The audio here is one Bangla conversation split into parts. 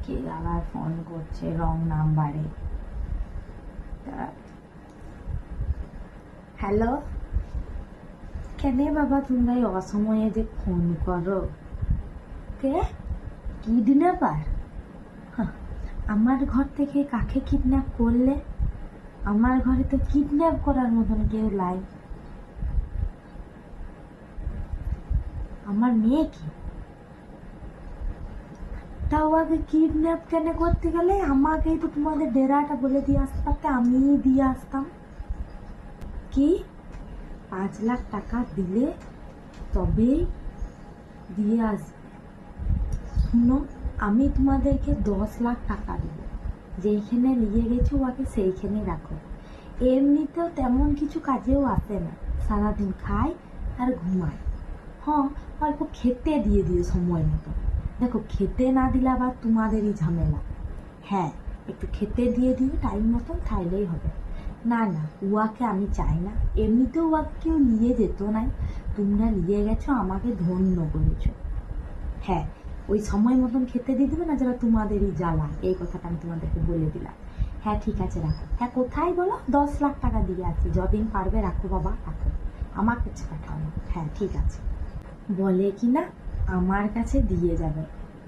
কে আবার ফোন করছে রং নাম্বারে। হ্যালো, কেন বাবা তোমরা এই অসময়ে যে ফোন করো? কে কিডন্যাপার? আমার ঘর থেকে কাকে কিডন্যাপ করলে? আমার ঘরে তো কিডন্যাপ করার মতন কেউ লাই। আমার মেয়ে কি তাও আগে কিডন্যাপ কেন করতে গেলে? আমাকেই তো তোমাদের ডেরাটা বলে দিয়ে আসতে পারতে, আমিই দিয়ে আসতাম। কি 5 লাখ টাকা দিলে তবেই দিয়ে আসবে? শুনো, আমি তোমাদেরকে 10 লাখ টাকা দেবো, যেইখানে নিয়ে গেছো ওকে সেইখানে রাখো। এমনিতেও তেমন কিছু কাজেও আসে না, সারাদিন খায় আর ঘুমায়। হ্যাঁ, অল্প খেতে দিয়ে দিও সময় মতো। দেখো, খেতে না দিলে আবার তোমাদেরই ঝামেলা। হ্যাঁ, একটু খেতে দিয়ে দিও টাইম মতন, তাইলেই হবে। না না, উয়াকে আমি চাই না। এমনিতেও উয়াকে কেউ নিয়ে যেত নাই, তোমরা নিয়ে গেছো, আমাকে ধন্য করেছো। হ্যাঁ, ওই সময় মতন খেতে দিয়ে দেবে না, যারা তোমাদেরই জ্বালা। এই কথাটা আমি তোমাদেরকে বলে দিলাম। হ্যাঁ ঠিক আছে, রাখো। হ্যাঁ কোথায় বলো? 10 লাখ টাকা দিয়ে আছি, যদিন পারবে রাখো বাবা, রাখো। আমার কাছে পাঠাও না। হ্যাঁ ঠিক আছে। বলে কি না আমার কাছে দিয়ে যাবে।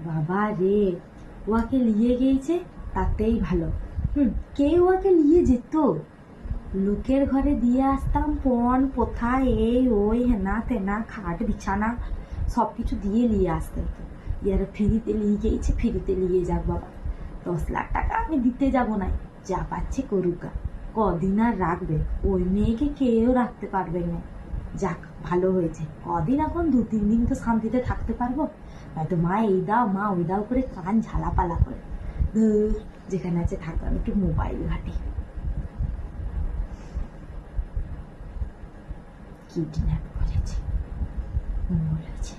বাবা রে, ওয়াকে নিয়ে গিয়েছে তাতেই ভালো। কে ওয়াকে নিয়ে যেত? লোকের ঘরে দিয়ে আসতাম পণ পোথা, এই ওই হেনা তেনা, খাট বিছানা সব কিছু দিয়ে নিয়ে আসতে হতো। ইয়ার ফ্রিতে নিয়ে গিয়েছে, ফ্রিতে নিয়ে যাক বাবা। 10 লাখ টাকা আমি দিতে যাব না, যা পাচ্ছে করুকা। কদিন আর রাখবে? ওই মেয়েকে কেউ রাখতে পারবে না। যাক ভালো হয়েছে, কদিন এখন 2-3 দিন তো শান্তিতে থাকতে পারবো। হয়তো মা এই দাও মা ওই দাও করে কান ঝালাপালা করে। যেখানে আছে থাকবে, আমি একটু মোবাইল ঘাটি। কিডন্যাপ করেছে বলেছে।